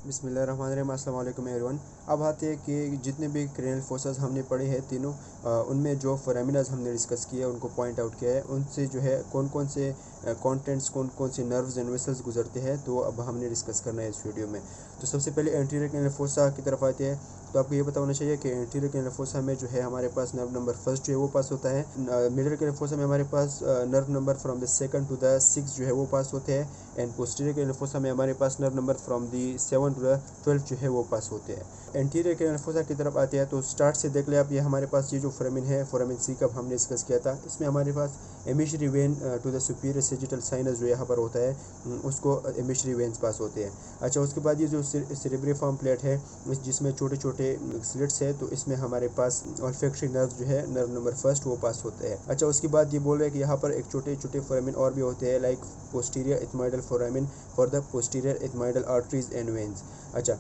बिस्मिल्लाहिर्रहमानिर्रहीम। अस्सलाम वालेकुम एवरीवन। अब आते हैं कि जितने भी क्रेनियल फोर्सेस हमने पढ़े हैं तीनों, उनमें जो फोरामिनाज हमने डिस्कस किए हैं, उनको पॉइंट आउट किया है, उनसे जो है कौन कौन से कंटेंट्स, कौन कौन से नर्व्स एंड वेसल्स गुजरते हैं, तो अब हमने डिस्कस करना है इस वीडियो में। तो सबसे पहले एंटीरियर क्रेनियल फोर्सा की तरफ आते हैं। तो आपको ये पता होना चाहिए कि एंटीरियर क्रेनियल फोर्सा में जो है हमारे पास नर्व नंबर फर्स्ट जो है वो पास होता है। मिडिल क्रेनियल फोर्सा में हमारे पास nerve number from the second to the 6 जो है वो पास होते हैं। एंड पोस्टीरियर क्रेनियल फोर्सा में हमारे पास nerve number from the 7 to the 12 जो है वो पास होते हैं। एंटीरियर क्रेनियल फोर्सा की तरफ आते हैं तो स्टार्ट से देख ले आप, ये हमारे पास ये जो फोरामिन है, फोरामिन सी का हमने डिस्कस किया था, इसमें हमारे पास emissary vein to the superior sagittal sinus जो यहाँ पर होता है, उसको एमिशरी वेन्स पास होते हैं। अच्छा, उसके बाद ये जो सेरेब्रिफॉर्म प्लेट है जिसमें छोटे छोटे स्लिट्स है, तो इसमें हमारे पास ऑल्फैक्टरी नर्व जो है नर्व नंबर फर्स्ट वो पास होते हैं। अच्छा, उसके बाद ये बोल रहे हैं कि यहाँ पर एक छोटे छोटे फोरामिन और भी होते हैं, like posterior ethmoidal foramen for the posterior ethmoidal arteries and veins. अच्छा,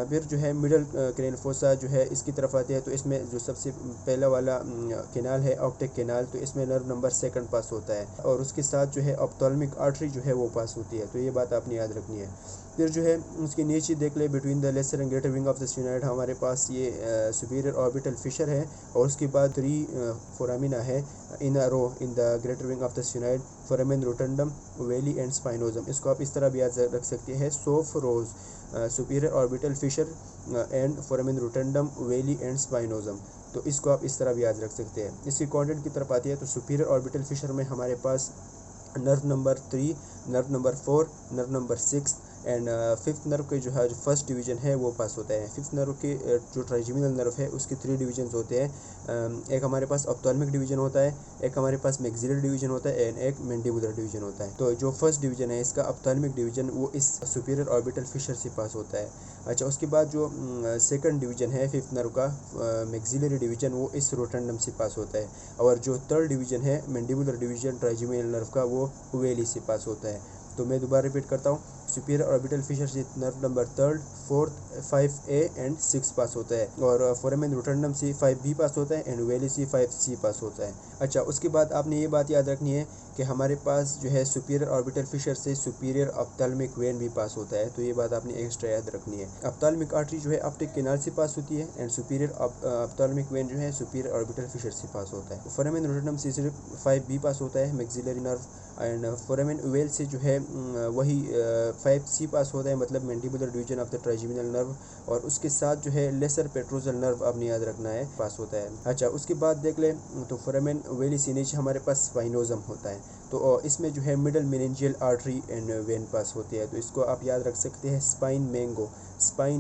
फिर जो है मिडल क्रेनियल फोर्सा जो है इसकी तरफ आते हैं, तो इसमें जो सबसे पहला वाला केनाल है, ऑप्टिक केनाल, तो इसमें नर्व नंबर सेकंड पास होता है, और उसके साथ जो है ऑप्थाल्मिक आर्टरी जो है वो पास होती है। तो ये बात आपने याद रखनी है। फिर जो है उसके नीचे देख ले, between the lesser and greater wing of the sphenoid हमारे पास ये सुपीरियर ऑर्बिटल फिशर है, और उसके बाद 3 फोरामिना है in a row in the greater wing of the sphenoid, foramen rotundum, ovale and spinosum. इसको आप इस तरह भी याद रख सकते हैं, SOF ROS, superior orbital fissure and foramen rotundum, ovale and spinosum. तो इसको आप इस तरह भी याद रख सकते हैं। इसकी कंटेंट की तरफ आती है तो सुपीरियर ऑर्बिटल फिशर में हमारे पास nerve number 3, nerve number 4, nerve number 6 and fifth nerve के जो है जो फर्स्ट डिवीजन है वो पास होता है। फिफ्थ नर्व के जो ट्राइजेमिनल नर्व है उसके 3 डिवीजन होते हैं। एक हमारे पास ऑप्थाल्मिक डिवीजन होता है, एक हमारे पास मैक्सिलरी डिवीजन होता है, एंड एक मैंडिबुलर डिवीजन होता है। तो जो फर्स्ट डिवीजन है इसका ऑप्थाल्मिक डिवीजन वो इस सुपीरियर ऑर्बिटल फिशर से पास होता है। अच्छा, उसके बाद जो सेकंड डिवीजन है फिफ्थ नर्व का, मैक्सिलरी डिवीजन, वो इस रोटंडम से पास होता है, और जो थर्ड डिवीजन है मैंडिबुलर डिवीजन ट्राइजेमिनल नर्व का, वो वेली से पास होता है। तो मैं दोबारा रिपीट करता हूँ, सुपीरियर ऑर्बिटल फिशर से नर्व नंबर 3, 4, 5A एंड 6 पास होता है, और फोरामिन रोटंडम से 5B पास होता है, एंड वेली से 5C पास होता है। अच्छा, उसके बाद आपने ये बात याद रखनी है कि हमारे पास जो है सुपीरियर ऑर्बिटल फिशर से सुपीरियर ऑप्थाल्मिक वेन भी पास होता है। तो ये बात आपने एक्स्ट्रा याद रखनी है। ऑप्थाल्मिक आर्टरी जो है ऑप्टिक केनाल से पास होती है, एंड सुपीरियर ऑप्थाल्मिक वेन जो है सुपीरियर ऑर्बिटल फिशर से पास होता है। फोरामिन रोटंडम से सिर्फ 5B पास होता है, maxillary nerve, and foramen well से जो है वही 5C पास होता है, मतलब mandibular division of the trigeminal nerve, और उसके साथ जो है लेसर पेट्रोजल नर्व आपने याद रखना है, पास होता है। अच्छा, उसके बाद देख ले तो फोरामिन वेली से नीचे हमारे पास स्पाइनोजम होता है, तो इसमें जो है middle meningeal artery and vein pass होती है। तो इसको आप याद रख सकते हैं, स्पाइन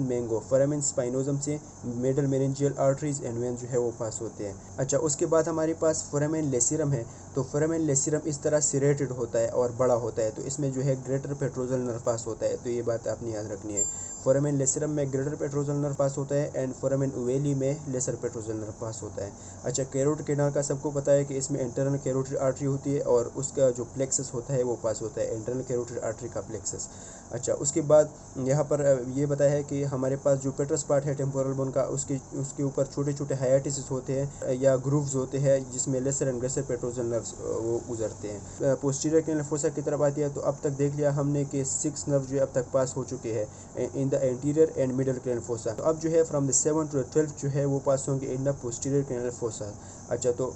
मैंगो, फोरामिन स्पाइनोजम से middle meningeal arteries and when जो है वो पास होते हैं। अच्छा, उसके बाद हमारे पास फोरामिन लेसिरम है, तो फोरामिन लेसिरम इस तरह सिरेटेड होता है और बड़ा होता है, तो इसमें जो है ग्रेटर पेट्रोजल नर्व पास होता है। तो ये बात आपने याद रखनी है। फोरामिन लेसिरम में ग्रेटर पेट्रोजल नर्व पास होता है, एंड फोरामिन वेली में लेसर पेट्रोजल नर्व पास होता है। अच्छा, कैरोटिड कैनाल का सबको पता है कि इसमें इंटरनल कैरोटिड आर्टरी होती है, और उसका जो प्लेक्सस होता है वो पास होता है, इंटरनल कैरोटिड आर्टरी का प्लेक्सस। अच्छा, उसके बाद यहाँ पर ये बताया है कि हमारे पास जो पेट्रस पार्ट है टेम्पोरल बोन का, उसके ऊपर छोटे छोटे हाइटिस होते हैं या ग्रूव्स होते हैं, जिसमें lesser and greater petrosal nerves वो गुजरते हैं। पोस्टीरियर क्रेनियल फोर्सा की तरफ आती है, तो अब तक देख लिया हमने कि 6 नर्व जो अब तक पास हो चुके हैं in the anterior and middle cranial fossa. तो अब जो है फ्रॉम द 7 टू 12 जो है वो पास होंगे इन द पोस्टीरियर क्रेनियल फोर्सा। अच्छा, तो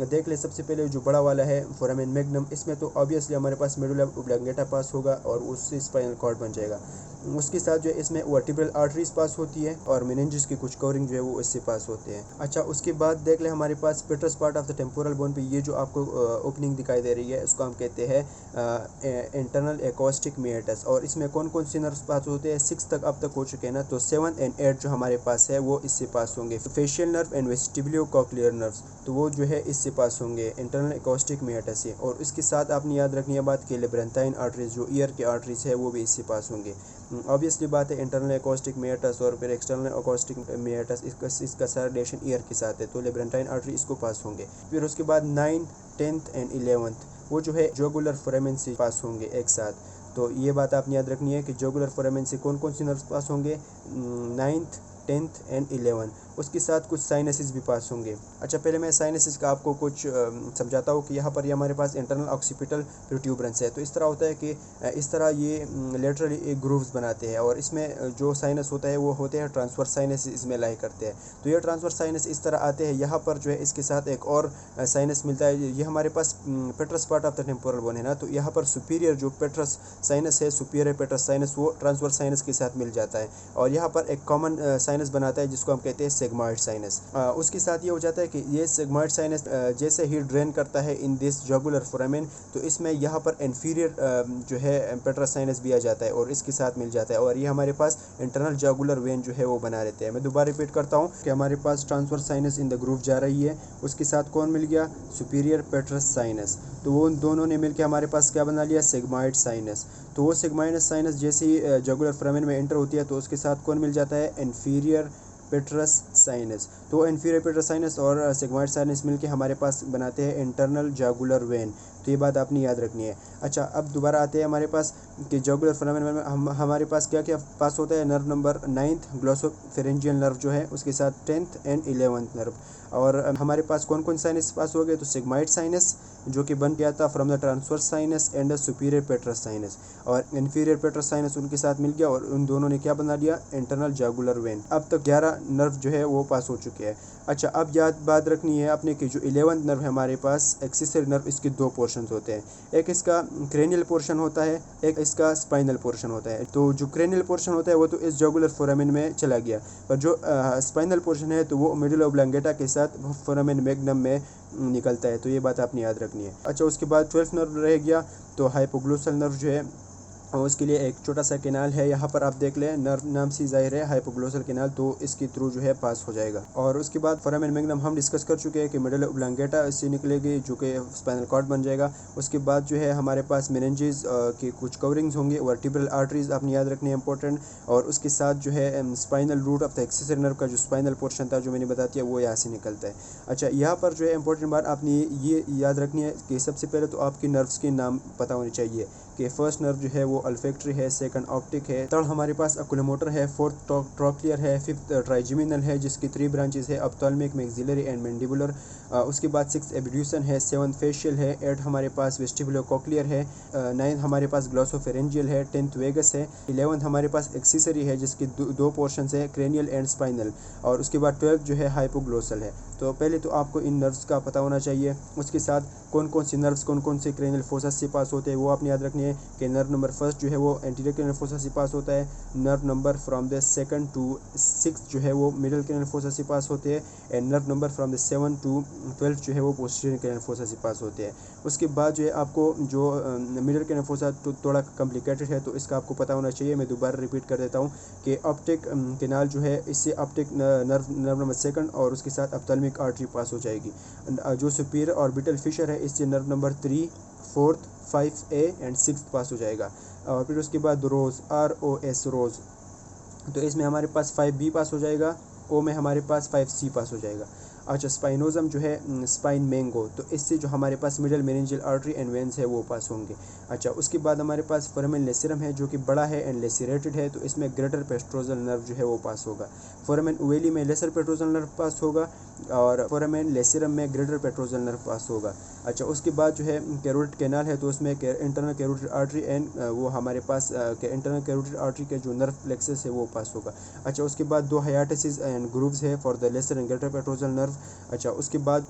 देख ले, सबसे पहले जो बड़ा वाला है फोरामिन मैग्नम, इसमें तो ऑब्वियसली हमारे पास मेडुला ओब्लांगेटा पास होगा, और उससे स्पाइनल कॉर्ड बन जाएगा। उसके साथ जो है इसमें वर्टिब्रल आर्टरीज पास होती है, और मेनिंजेस की कुछ कवरिंग जो है वो इससे पास होते हैं। अच्छा, उसके बाद देख ले हमारे पास petrous part of the temporal bone पे ये जो आपको ओपनिंग दिखाई दे रही है, इसको हम कहते हैं इंटरनल एकॉस्टिक मेटस, और इसमें कौन कौन से नर्व्स पास होते हैं? 6 तक अब तक हो चुके हैं ना, तो 7 एंड 8 जो हमारे पास है वो इससे पास होंगे। Facial nerve and vestibulocochlear nerves, तो वो जो है इससे पास होंगे इंटरनल एकॉस्टिक मेटस से। और इसके साथ आपने याद रखनी है बात कि लेब्रेंथाइन आर्टरीज जो ईयर के आर्टरीज है वो भी इससे पास होंगे। ऑब्वियसली बात है, इंटरनल एकॉस्टिक मेटस और फिर एक्सटर्नल एकॉस्टिक मेटस, इसका सारा रिलेशन ईयर के साथ है, तो लेब्रेंथाइन आर्टरी इसको पास होंगे। फिर उसके बाद 9, 10th एंड 11th वो जो है जुगुलर फोरामिन से पास होंगे एक साथ। तो ये बात आपने याद रखनी है कि जुगुलर फोरामिन से कौन कौन सी नर्व्स पास होंगे? 9th, 10th and 11। उसके साथ कुछ साइनसेस भी पास होंगे। अच्छा, पहले मैं साइनसेस का आपको कुछ समझाता हूँ कि यहाँ पर ये हमारे पास इंटरनल ऑक्सीपिटल प्रोट्यूबरेंस है। तो इस तरह होता है कि इस तरह ये लेटरली एक ग्रूव्स बनाते हैं और इसमें जो साइनस होता है वो होते हैं ट्रांसवर्स साइनस, इसमें लाई करते हैं। तो ये ट्रांसवर्स साइनस इस तरह आते हैं, यहाँ पर जो है इसके साथ एक और साइनस मिलता है। ये हमारे पास petrous part of the temporal bone है ना, तो यहाँ पर सुपीरियर जो पेट्रस साइनस है, सुपीरियर पेट्रस साइनस, वो ट्रांसवर्स साइनस के साथ मिल जाता है और यहाँ पर एक कॉमन साइनस बनाता है जिसको हम कहते हैं सेगमॉइड साइनस। उसके साथ ये हो जाता है कि ये सेगमॉइड साइनस जैसे ही ड्रेन करता है इन दिस जुगुलर फोरामेन, तो इसमें यहाँ पर इन्फीरियर जो है पेट्रस साइनस भी आ जाता है और इसके साथ मिल जाता है और ये हमारे पास इंटरनल जुगुलर वेन जो है वो बना लेते हैं। मैं दोबारा रिपीट करता हूँ कि हमारे पास transverse sinus in the groove जा रही है, उसके साथ कौन मिल गया, सुपीरियर पेट्रस साइनस। तो वो दोनों ने मिलकर हमारे पास क्या बना लिया, सेगमॉइड साइनस। तो वो सेगमॉइड साइनस जैसे ही जुगुलर फोरामेन में एंटर होती है तो उसके साथ कौन मिल जाता है, इन्फीरियर पेट्रस साइनस। तो इन्फीरियर पेट्रस साइनस और सेगमॉइड साइनस मिलके हमारे पास बनाते हैं इंटरनल जुगुलर वेन। तो ये बात आपने याद रखनी है। अच्छा, अब दोबारा आते हैं हमारे पास कि जुगुलर फोरामेन में हमारे पास क्या क्या पास होता है, nerve number 9th glossopharyngeal nerve जो है, उसके साथ 10th एंड 11th नर्व। और हमारे पास कौन कौन साइनस पास हो गए, तो सेगमॉइड साइनस जो कि बन गया था from the transverse sinus and the superior petrous sinus, और इन्फीरियर पेट्रस साइनस उनके साथ मिल गया और उन दोनों ने क्या बना लिया, इंटरनल जुगुलर वेन। अब तक 11 नर्व जो है वो पास हो चुके हैं। अच्छा, अब बात रखनी है अपने कि जो 11th नर्व है हमारे पास, एक्सेसरी नर्व, इसके दो पोर्शंस होते हैं। एक इसका क्रेनियल पोर्शन होता है, एक इसका स्पाइनल पोर्शन होता है। तो जो क्रेनियल पोर्शन होता है वो तो इस जुगुलर फोरामेन में चला गया, और जो स्पाइनल पोर्शन है तो वो मिडिल ऑब्लांगेटा के साथ फोरामेन मैग्नम में निकलता है। तो ये बात आपने याद रखनी है। अच्छा, उसके बाद 12th नर्व रह गया, तो हाइपोग्लोसल नर्व जो है और उसके लिए एक छोटा सा कैनाल है, यहाँ पर आप देख लें, नर्व नाम से जाहिर है हाइपोग्लोसल कैनाल, तो इसके थ्रू जो है पास हो जाएगा। और उसके बाद फोरामेन मैग्नम हम डिस्कस कर चुके हैं कि मिडिल ऑब्लांगेटा इससे निकलेगी जो कि स्पाइनल कॉर्ड बन जाएगा। उसके बाद जो है हमारे पास मेनिंजेस के कुछ कवरिंग्स होंगे, वर्टिब्रल आर्टरीज आपने याद रखनी है, इंपॉर्टेंट। और उसके साथ जो है spinal root of the accessory nerve का जो स्पाइनल पोर्शन था जो मैंने बता दिया, वो यहाँ से निकलता है। अच्छा, यहाँ पर जो है इंपॉर्टेंट बात आपने ये याद रखनी है कि सबसे पहले तो आपकी नर्व्स के नाम पता होने चाहिए कि फर्स्ट नर्व जो है वो अल्फैक्टरी है, सेकंड ऑप्टिक है, थर्ड हमारे पास ओकुलोमोटर है, फोर्थ ट्रोक्लियर है, फिफ्थ ट्राइजेमिनल है जिसकी 3 ब्रांचेस है, ऑप्थाल्मिक, मैक्सिलरी एंड मैंडिबुलर। उसके बाद 6th एब्ड्यूसन है, 7th फेशियल है, 8th हमारे पास वेस्टिबुलो कॉक्लियर है, 9th हमारे पास ग्लोसोफेरेंजियल है, 10th वेगस है, 11th हमारे पास एक्सेसरी है जिसकी दो पोर्शंस है, क्रेनियल एंड स्पाइनल, और उसके बाद 12th जो है हाइपोग्लोसल है। तो पहले तो आपको इन नर्व्स का पता होना चाहिए। उसके साथ कौन कौन सी नर्व्स कौन कौन से क्रेनियल फोसस से पास होते हैं वो आपने याद रखनी है कि नर्व नंबर 1 जो है वो एंटीरियर क्रेनियल फोसस से पास होता है, nerve number from the 2nd to 6th जो है वो मिडिल क्रेनियल फोसस से पास होते हैं, and nerve number from the 7th to 12th जो है वो पोस्टीरियर क्रेनियल फोसस से पास होते हैं। उसके बाद जो है आपको जो मिडिल क्रेनियल फोसा थोड़ा कॉम्प्लिकेटेड है तो इसका आपको पता होना चाहिए। मैं दोबारा रिपीट कर देता हूँ कि ऑप्टिक कैनाल जो है इससे ऑप्टिक नर्व नंबर 2 और उसके साथ ऑप्थाल्मिक आर्टरी पास हो जाएगी। जो सुपीरियर ऑर्बिटल फिशर है इससे nerve number 3, 4th, 5A and 6th पास हो जाएगा। और फिर उसके बाद रोज़, ROS रोज़, तो इसमें हमारे पास 5B पास हो जाएगा, O में हमारे पास 5C पास हो जाएगा। अच्छा, स्पाइनोजम जो है स्पाइन मैंगो, तो इससे जो हमारे पास middle meningeal artery and veins है वो पास होंगे। अच्छा, उसके बाद हमारे पास फोरामेन लेसिरम है जो कि बड़ा है एंड लेसिरेटेड है, तो इसमें ग्रेटर पेस्ट्रोजल नर्व जो है वो पास होगा। फोरामेन उवेली में लेसर पेट्रोजल नर्व पास होगा और फोरामेन लेसिरम में ग्रेटर पेट्रोजल नर्व पास होगा। अच्छा, उसके बाद जो है कैरोटिड कैनाल है तो उसमें इंटरनल कैरोटिड आर्टरी एंड वो हमारे पास इंटरनल कैरोटिड आर्टरी के जो नर्व प्लेक्सस है वो पास होगा। अच्छा, उसके बाद 2 हाइएटिस एंड ग्रूव्स है for the lesser and greater petrosal nerve. अच्छा, उसके बाद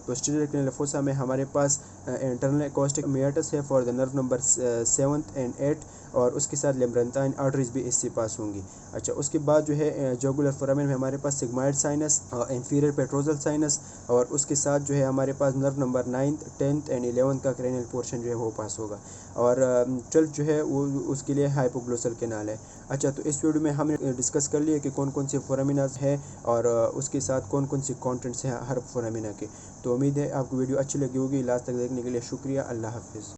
पोस्टीरियर क्रेनियल फोसा में हमारे पास इंटरनल एकॉस्टिक मेयाटस है for the nerve number 7th and 8th, और उसके साथ लेम्ब्रेंटाइन आर्टरीज भी इससे पास होंगी। अच्छा, उसके बाद जो है जुगुलर फोरामेन में हमारे पास सिग्माइड साइनस और इंफीरियर पेट्रोजल साइनस, और उसके साथ जो है हमारे पास nerve number 9th, 10th and 11th का क्रेनियल पोर्शन जो है वो पास होगा। और 12th जो है वो उसके लिए हाइपोग्लोसल कैनाल है। अच्छा, तो इस वीडियो में हमने डिस्कस कर लिया कि कौन कौन से फोरामिनाज है और उसके साथ कौन कौन से कॉन्टेंट्स हैं हर फोरामिना के। तो उम्मीद है आपको वीडियो अच्छी लगी होगी। लास्ट तक देखने के लिए शुक्रिया। अल्लाह हाफिज़।